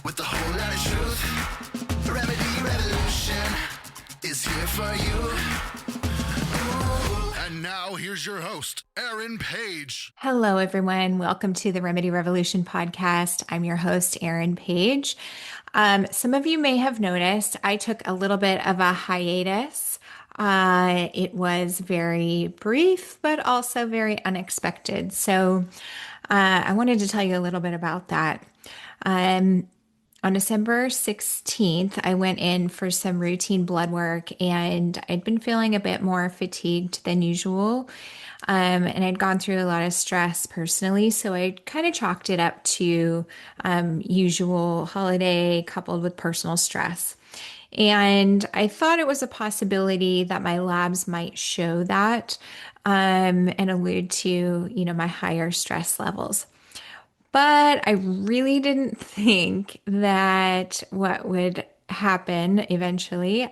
with a whole lot of truth. Remedy Revolution is here for you. Ooh. And now here's your host, Erin Page. Hello, everyone. Welcome to the Remedy Revolution podcast. I'm your host, Erin Page. Some of you may have noticed I took a little bit of a hiatus. It was very brief, but also very unexpected. So I wanted to tell you a little bit about that. On December 16th, I went in for some routine blood work and I'd been feeling a bit more fatigued than usual. And I'd gone through a lot of stress personally, so I kind of chalked it up to usual holiday coupled with personal stress. And I thought it was a possibility that my labs might show that and allude to, my higher stress levels. But I really didn't think that what would happen eventually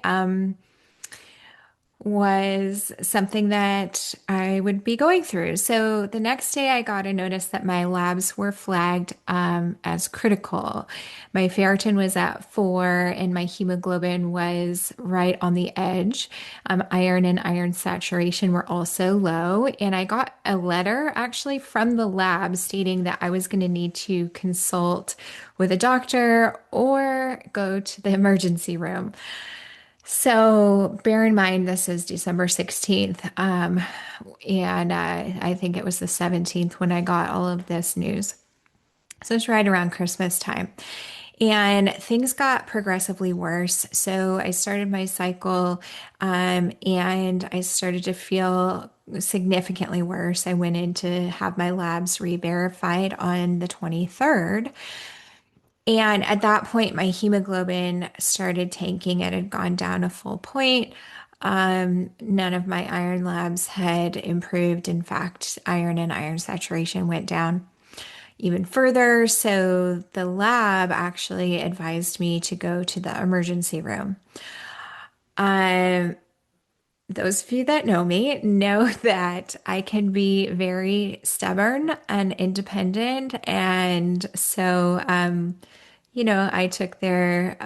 was something that I would be going through. So the next day, I got a notice that my labs were flagged as critical. My ferritin was at 4, and my hemoglobin was right on the edge. Iron and iron saturation were also low. And I got a letter actually from the lab stating that I was going to need to consult with a doctor or go to the emergency room. So bear in mind, this is December 16th, and I think it was the 17th when I got all of this news. So it's right around Christmas time. And things got progressively worse. So I started my cycle, and I started to feel significantly worse. I went in to have my labs re-verified on the 23rd. And at that point, my hemoglobin started tanking. It had gone down a full point. None of my iron labs had improved. In fact, iron and iron saturation went down even further. So the lab actually advised me to go to the emergency room. Those of you that know me know that I can be very stubborn and independent. And so, I took their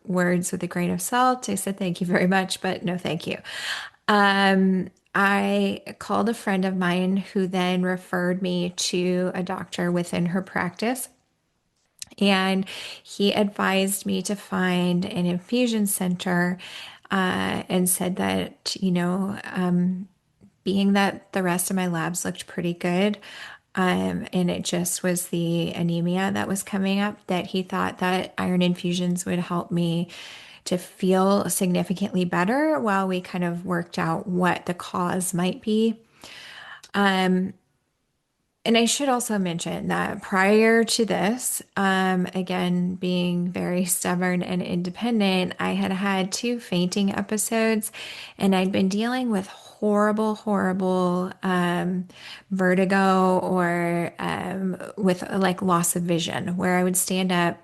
words with a grain of salt. I said, thank you very much, but no, thank you. I called a friend of mine who then referred me to a doctor within her practice. And he advised me to find an infusion center and said that, being that the rest of my labs looked pretty good, and it just was the anemia that was coming up, that he thought that iron infusions would help me to feel significantly better while we kind of worked out what the cause might be. And I should also mention that prior to this, again, being very stubborn and independent, I had had 2 fainting episodes, and I'd been dealing with horrible vertigo or with like loss of vision, where I would stand up,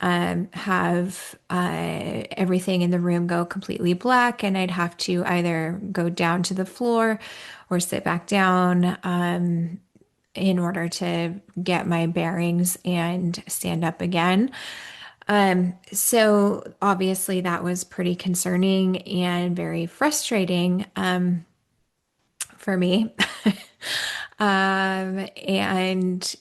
have everything in the room go completely black, and I'd have to either go down to the floor or sit back down in order to get my bearings and stand up again. So obviously that was pretty concerning and very frustrating for me. And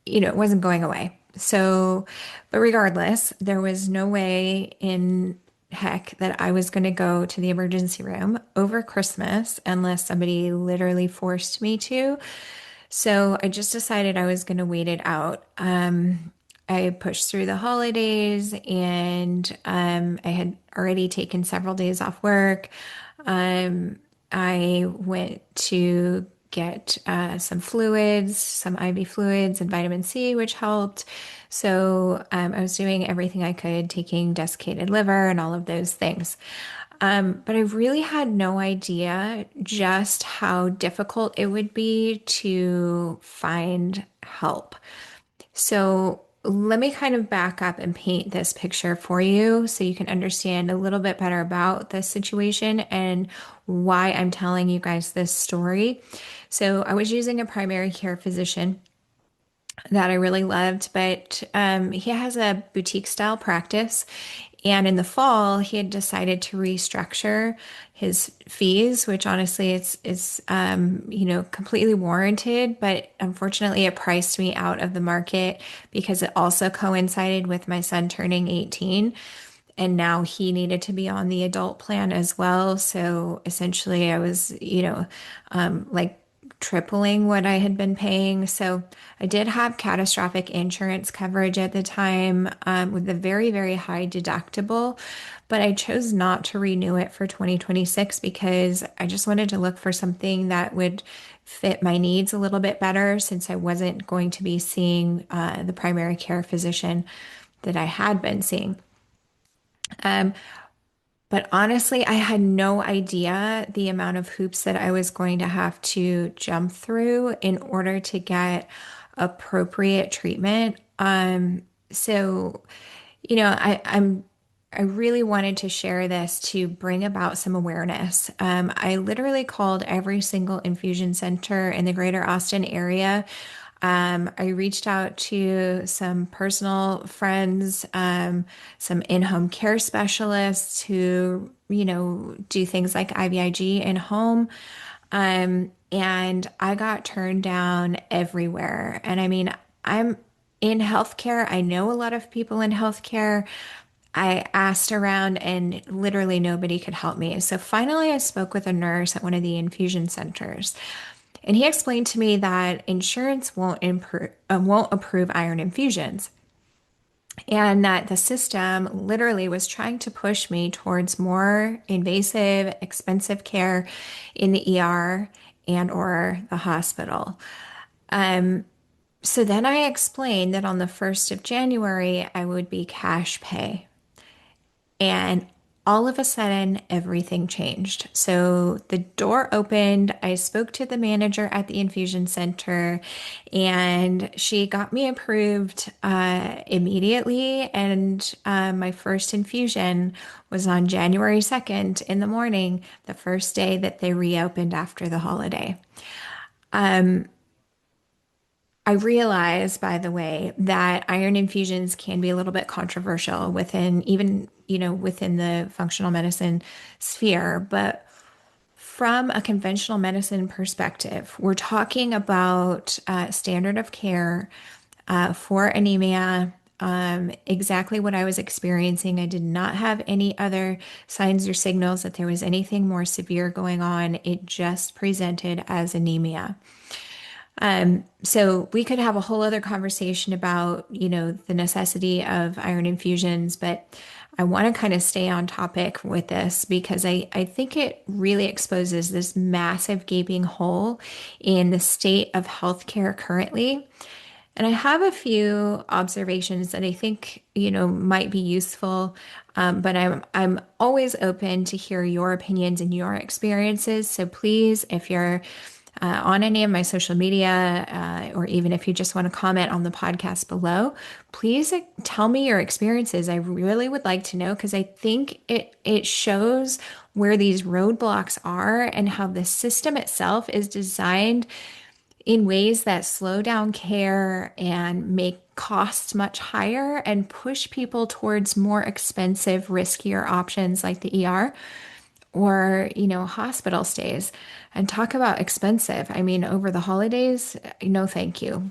it wasn't going away. So, but regardless, there was no way in heck that I was going to go to the emergency room over Christmas unless somebody literally forced me to. So I just decided I was going to wait it out. I pushed through the holidays, and I had already taken several days off work. I went to get some fluids, some IV fluids and vitamin C, which helped. So I was doing everything I could, taking desiccated liver and all of those things. But I really had no idea just how difficult it would be to find help. So let me kind of back up and paint this picture for you so you can understand a little bit better about this situation and why I'm telling you guys this story. So I was using a primary care physician that I really loved. But he has a boutique style practice. And in the fall, he had decided to restructure his fees, which honestly it's completely warranted. But unfortunately, it priced me out of the market because it also coincided with my son turning 18. And now he needed to be on the adult plan as well. So essentially, I was, like tripling what I had been paying. So I did have catastrophic insurance coverage at the time, with a very, very high deductible, but I chose not to renew it for 2026 because I just wanted to look for something that would fit my needs a little bit better since I wasn't going to be seeing the primary care physician that I had been seeing. Um, but honestly, I had no idea the amount of hoops that I was going to have to jump through in order to get appropriate treatment. So, I really wanted to share this to bring about some awareness. I literally called every single infusion center in the greater Austin area. I reached out to some personal friends, some in-home care specialists who, do things like IVIG in home. And I got turned down everywhere. And I mean, I'm in healthcare. I know a lot of people in healthcare. I asked around and literally nobody could help me. So finally, I spoke with a nurse at one of the infusion centers. And he explained to me that insurance won't approve iron infusions, and that the system literally was trying to push me towards more invasive, expensive care in the ER and or the hospital. So then I explained that on the 1st of January, I would be cash pay. And all of a sudden, everything changed. So the door opened. I spoke to the manager at the infusion center, and she got me approved immediately. And my first infusion was on January 2nd in the morning, the first day that they reopened after the holiday. I realize, by the way, that iron infusions can be a little bit controversial within even, within the functional medicine sphere. But from a conventional medicine perspective, we're talking about standard of care for anemia. Exactly what I was experiencing. I did not have any other signs or signals that there was anything more severe going on. It just presented as anemia. So we could have a whole other conversation about, the necessity of iron infusions, but I want to kind of stay on topic with this because I think it really exposes this massive gaping hole in the state of healthcare currently. And I have a few observations that I think, might be useful. But I'm always open to hear your opinions and your experiences. So please, if you're on any of my social media, or even if you just want to comment on the podcast below, please tell me your experiences. I really would like to know because I think it shows where these roadblocks are and how the system itself is designed in ways that slow down care and make costs much higher and push people towards more expensive, riskier options like the ER or, hospital stays. And talk about expensive. I mean, over the holidays, no, thank you.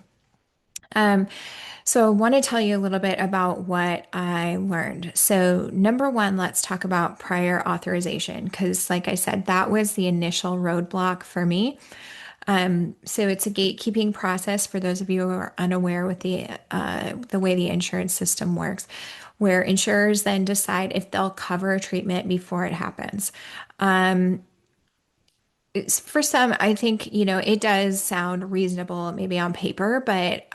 So I want to tell you a little bit about what I learned. So number one, let's talk about prior authorization, because like I said, that was the initial roadblock for me. So it's a gatekeeping process for those of you who are unaware with the way the insurance system works, where insurers then decide if they'll cover a treatment before it happens. For some, I think, it does sound reasonable, maybe on paper, but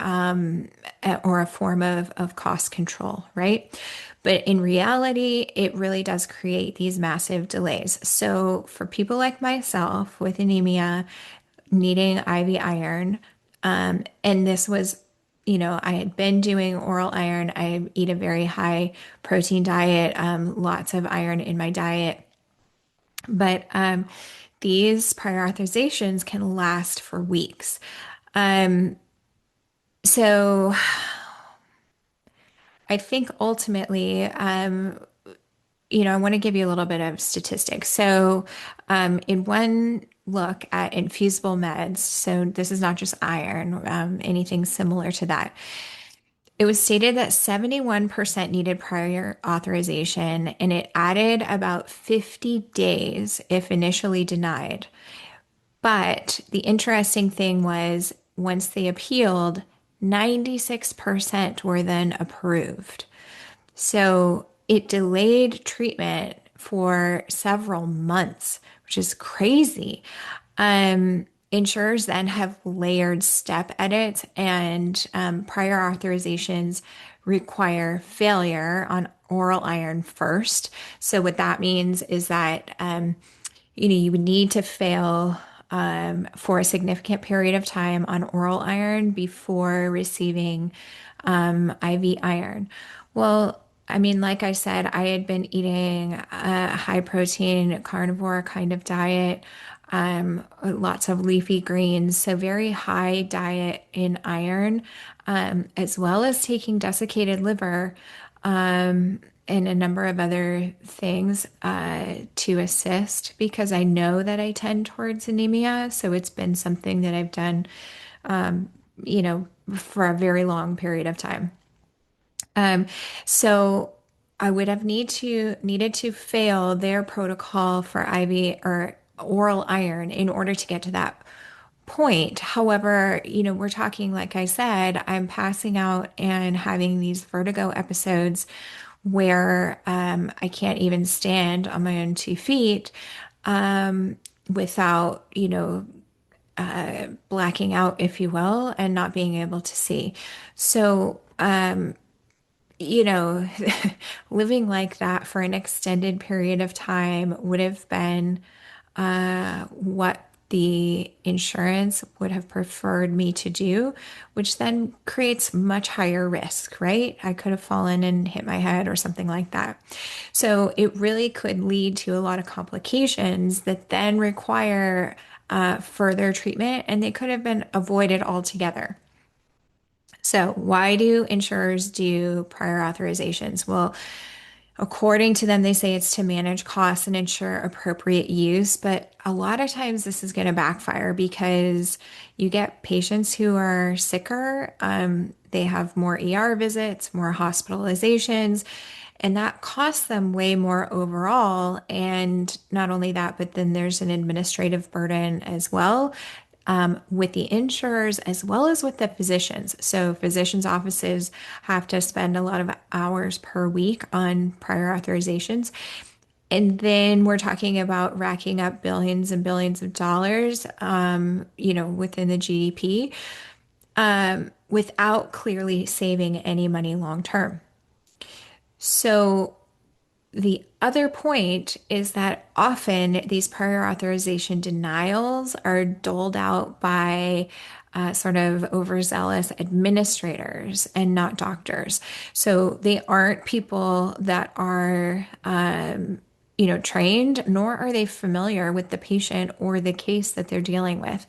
or a form of cost control, right? But in reality, it really does create these massive delays. So for people like myself with anemia, needing IV iron, and this was, I had been doing oral iron. I eat a very high protein diet, lots of iron in my diet. But these prior authorizations can last for weeks. So I think ultimately, I want to give you a little bit of statistics. So, in one look at infusible meds, so this is not just iron, anything similar to that, it was stated that 71% needed prior authorization, and it added about 50 days if initially denied. But the interesting thing was once they appealed, 96% were then approved. So it delayed treatment for several months, which is crazy. Insurers then have layered step edits, and prior authorizations require failure on oral iron first. So what that means is that you would need to fail for a significant period of time on oral iron before receiving IV iron. Well, I mean, like I said, I had been eating a high protein carnivore kind of diet, lots of leafy greens, so very high diet in iron, as well as taking desiccated liver and a number of other things to assist because I know that I tend towards anemia. So it's been something that I've done, for a very long period of time. Um, so I would have needed to fail their protocol for IV or oral iron in order to get to that point. However, we're talking, like I said, I'm passing out and having these vertigo episodes where I can't even stand on my own 2 feet without, blacking out, if you will, and not being able to see. So, you know, living like that for an extended period of time would have been what the insurance would have preferred me to do, which then creates much higher risk, right? I could have fallen and hit my head or something like that. So it really could lead to a lot of complications that then require further treatment, and they could have been avoided altogether. So, why do insurers do prior authorizations? Well, according to them, they say it's to manage costs and ensure appropriate use, but a lot of times this is going to backfire because you get patients who are sicker, they have more ER visits, more hospitalizations, and that costs them way more overall. And not only that, but then there's an administrative burden as well with the insurers as well as with the physicians. So, physicians' offices have to spend a lot of hours per week on prior authorizations. And then we're talking about racking up billions and billions of dollars, within the GDP, without clearly saving any money long term. So, the other point is that often these prior authorization denials are doled out by sort of overzealous administrators and not doctors. So they aren't people that are, trained, nor are they familiar with the patient or the case that they're dealing with.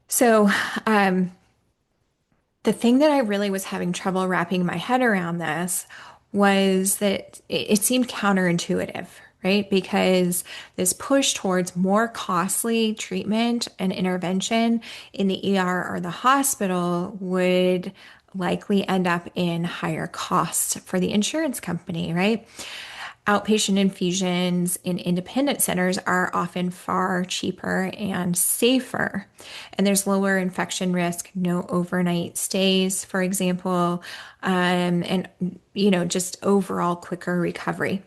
So, the thing that I really was having trouble wrapping my head around this was that it seemed counterintuitive, right? Because this push towards more costly treatment and intervention in the ER or the hospital would likely end up in higher costs for the insurance company, right? Outpatient infusions in independent centers are often far cheaper and safer. And there's lower infection risk, no overnight stays, for example, and, just overall quicker recovery.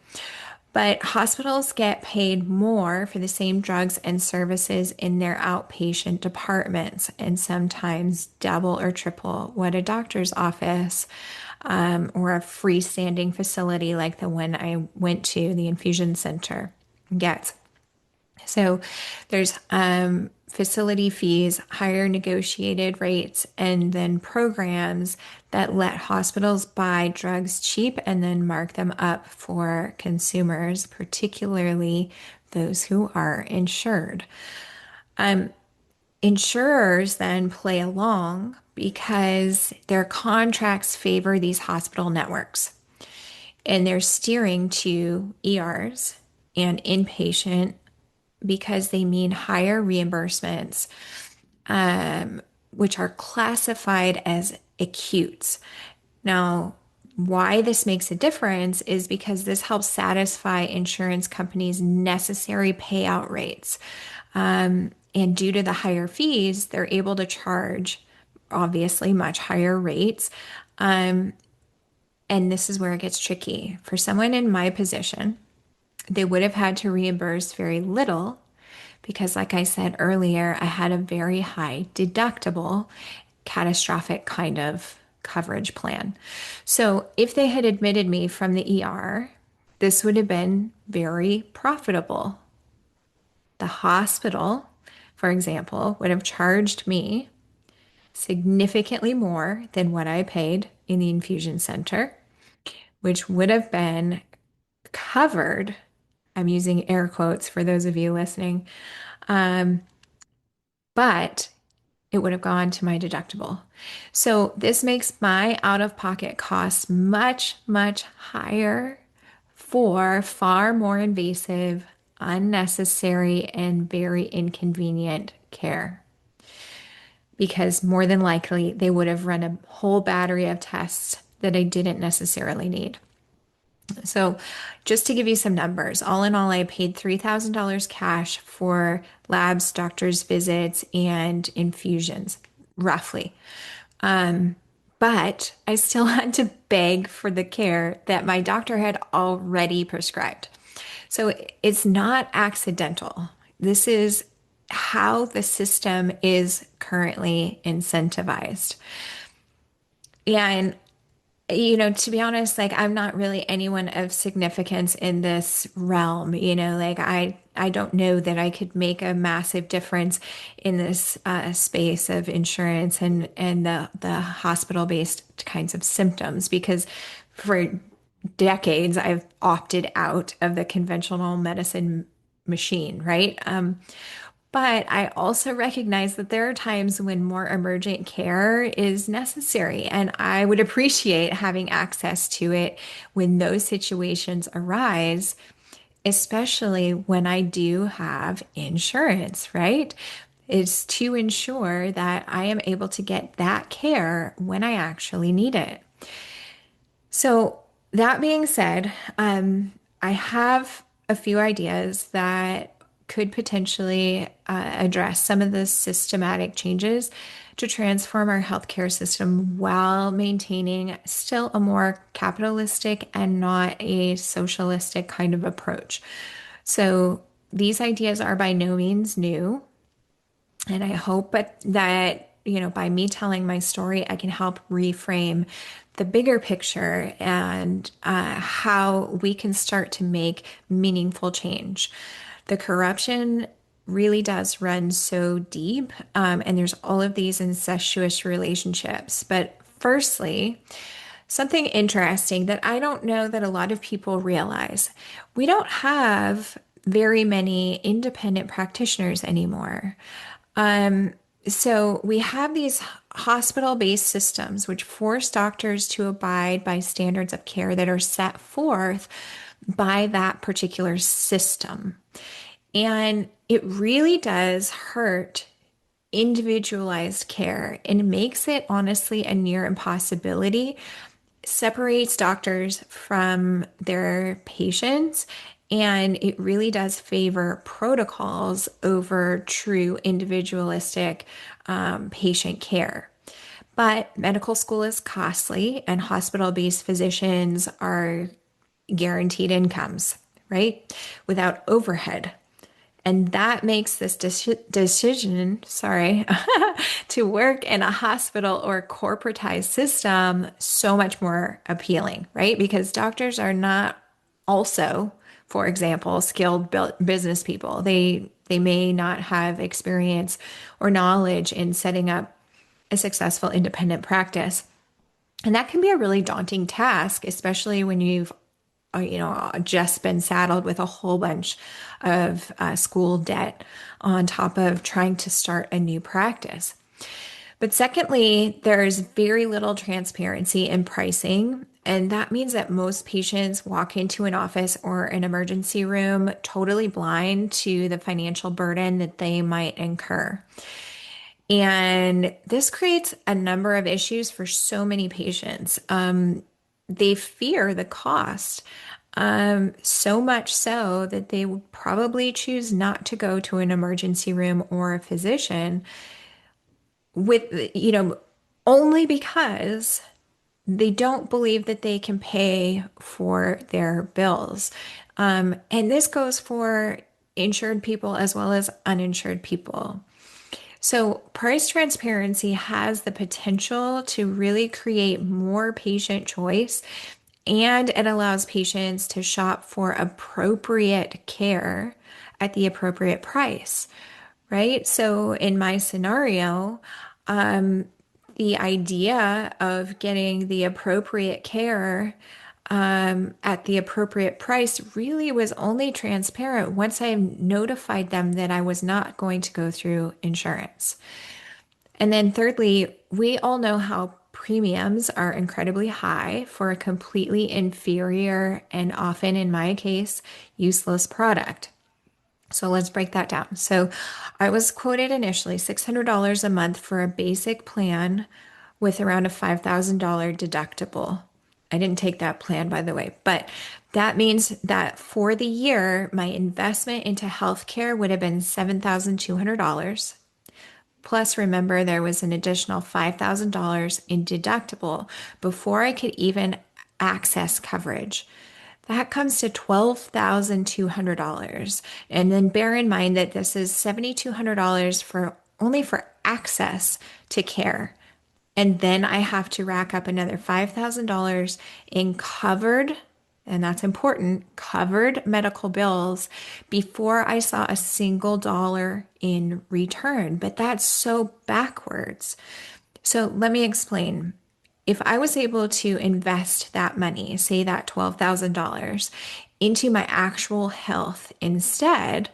But hospitals get paid more for the same drugs and services in their outpatient departments, and sometimes double or triple what a doctor's office or a freestanding facility like the one I went to, the infusion center, gets. So there's facility fees, higher negotiated rates, and then programs that let hospitals buy drugs cheap and then mark them up for consumers, particularly those who are insured. Insurers then play along because their contracts favor these hospital networks and they're steering to ERs and inpatient because they mean higher reimbursements, which are classified as acutes. Now, why this makes a difference is because this helps satisfy insurance companies' necessary payout rates. And due to the higher fees, they're able to charge obviously much higher rates. And this is where it gets tricky. For someone in my position, they would have had to reimburse very little because, like I said earlier, I had a very high deductible, catastrophic kind of coverage plan. So if they had admitted me from the ER, this would have been very profitable. The hospital, for example, would have charged me significantly more than what I paid in the infusion center, which would have been covered. I'm using air quotes for those of you listening, but it would have gone to my deductible. So this makes my out-of-pocket costs much, much higher for far more invasive, unnecessary, and very inconvenient care. Because more than likely, they would have run a whole battery of tests that I didn't necessarily need. So, just to give you some numbers, all in all, I paid $3,000 cash for labs, doctor's visits, and infusions, roughly. But I still had to beg for the care that my doctor had already prescribed. So, it's not accidental. This is how the system is currently incentivized. And to be honest, like I'm not really anyone of significance in this realm. Like I don't know that I could make a massive difference in this space of insurance and the hospital-based kinds of symptoms because for decades I've opted out of the conventional medicine machine, right? But I also recognize that there are times when more emergent care is necessary, and I would appreciate having access to it when those situations arise, especially when I do have insurance, right? It's to ensure that I am able to get that care when I actually need it. So, that being said, I have a few ideas that could potentially address some of the systematic changes to transform our healthcare system while maintaining still a more capitalistic and not a socialistic kind of approach. So, these ideas are by no means new. And I hope that, by me telling my story, I can help reframe the bigger picture and how we can start to make meaningful change. The corruption really does run so deep, and there's all of these incestuous relationships. But firstly, something interesting that I don't know that a lot of people realize, we don't have very many independent practitioners anymore. So we have these hospital-based systems which force doctors to abide by standards of care that are set forth by that particular system. And it really does hurt individualized care and makes it honestly a near impossibility, separates doctors from their patients, and it really does favor protocols over true individualistic patient care. But medical school is costly, and hospital-based physicians are guaranteed incomes, right? Without overhead. And that makes this decision, to work in a hospital or corporatized system so much more appealing, right? Because doctors are not also, for example, skilled business people. They may not have experience or knowledge in setting up a successful independent practice. And that can be a really daunting task, especially when you've just been saddled with a whole bunch of school debt on top of trying to start a new practice. But secondly, there's very little transparency in pricing. And that means that most patients walk into an office or an emergency room totally blind to the financial burden that they might incur. And this creates a number of issues for so many patients. They fear the cost, so much so that they would probably choose not to go to an emergency room or a physician with, only because they don't believe that they can pay for their bills. And this goes for insured people as well as uninsured people. So, price transparency has the potential to really create more patient choice, and it allows patients to shop for appropriate care at the appropriate price, right? So, in my scenario, the idea of getting the appropriate care at the appropriate price really was only transparent once I notified them that I was not going to go through insurance. And then, thirdly, we all know how premiums are incredibly high for a completely inferior and often, in my case, useless product. So let's break that down. So I was quoted initially $600 a month for a basic plan with around a $5,000 deductible. I didn't take that plan, by the way, but that means that for the year, my investment into healthcare would have been $7,200. Plus, remember, there was an additional $5,000 in deductible before I could even access coverage. That comes to $12,200. And then bear in mind that this is $7,200 for only for access to care. And then I have to rack up another $5,000 in covered, and that's important, covered medical bills before I saw a single dollar in return. But that's so backwards. So let me explain. If I was able to invest that money, say that $12,000, into my actual health instead,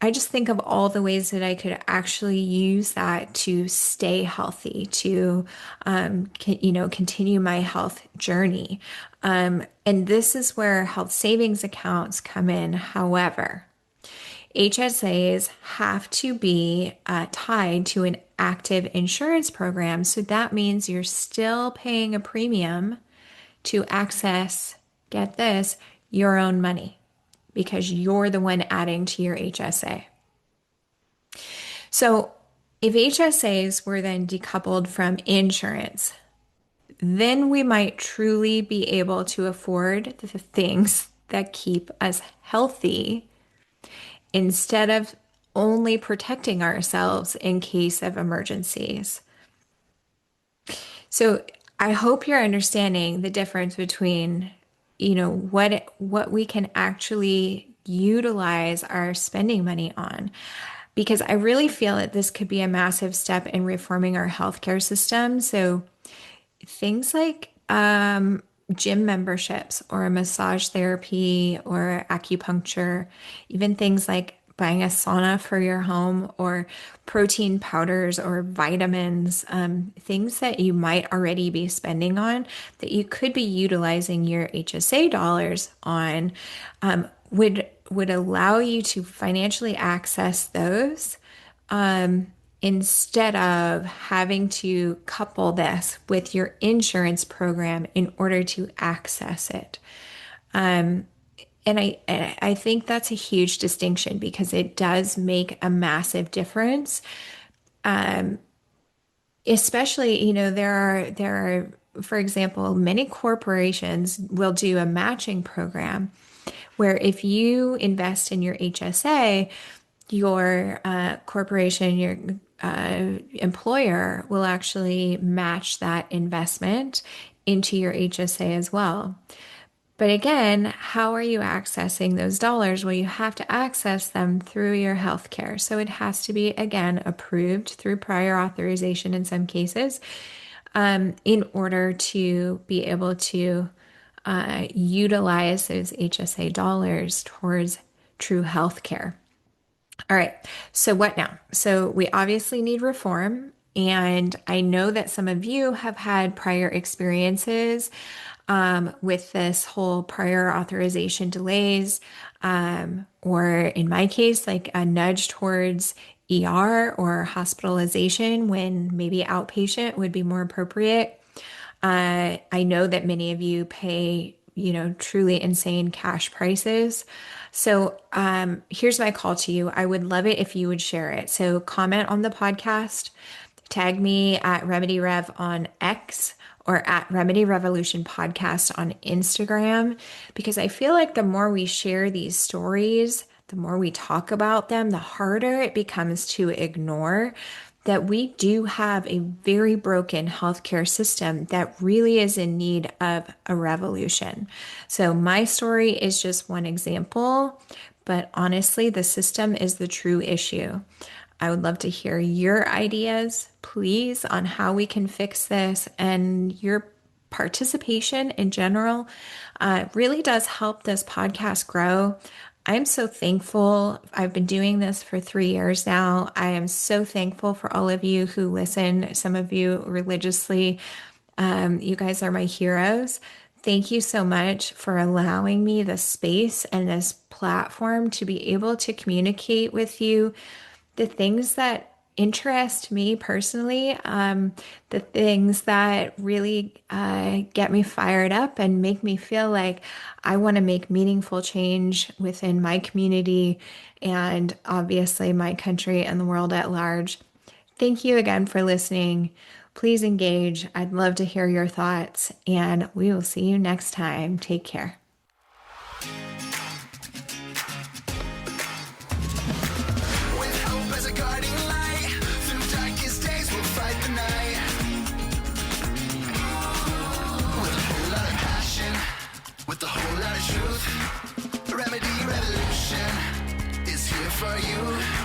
I just think of all the ways that I could actually use that to stay healthy, to, continue my health journey. And this is where health savings accounts come in. However, HSAs have to be tied to an active insurance program. So that means you're still paying a premium to access, get this, your own money because you're the one adding to your HSA. So if HSAs were then decoupled from insurance, then we might truly be able to afford the things that keep us healthy instead of only protecting ourselves in case of emergencies. So I hope you're understanding the difference between, what we can actually utilize our spending money on. Because I really feel that this could be a massive step in reforming our healthcare system. So things like gym memberships or massage therapy or acupuncture, even things like buying a sauna for your home or protein powders or vitamins, things that you might already be spending on that you could be utilizing your HSA dollars on, would allow you to financially access those instead of having to couple this with your insurance program in order to access it. And I think that's a huge distinction because it does make a massive difference. Especially, there are, for example, many corporations will do a matching program where if you invest in your HSA, your corporation, your employer will actually match that investment into your HSA as well. But again, how are you accessing those dollars? Well, you have to access them through your healthcare. So it has to be, again, approved through prior authorization in some cases, in order to be able to utilize those HSA dollars towards true health care. All right, so what now? So we obviously need reform. And I know that some of you have had prior experiences with this whole prior authorization delays, or in my case, like a nudge towards ER or hospitalization when maybe outpatient would be more appropriate. I know that many of you pay, truly insane cash prices. So here's my call to you. I would love it if you would share it. So comment on the podcast, tag me at Remedy Rev on X or at Remedy Revolution Podcast on Instagram, because I feel like the more we share these stories, the more we talk about them, the harder it becomes to ignore that we do have a very broken healthcare system that really is in need of a revolution. So, my story is just one example, but honestly, the system is the true issue. I would love to hear your ideas, please, on how we can fix this, and your participation in general really does help this podcast grow. I'm so thankful. I've been doing this for 3 years now. I am so thankful for all of you who listen, some of you religiously. You guys are my heroes. Thank you so much for allowing me the space and this platform to be able to communicate with you the things that interest me personally, the things that really get me fired up and make me feel like I want to make meaningful change within my community and obviously my country and the world at large. Thank you again for listening. Please engage. I'd love to hear your thoughts, and we will see you next time. Take care. With a whole lot of truth, Remedy Revolution is here for you.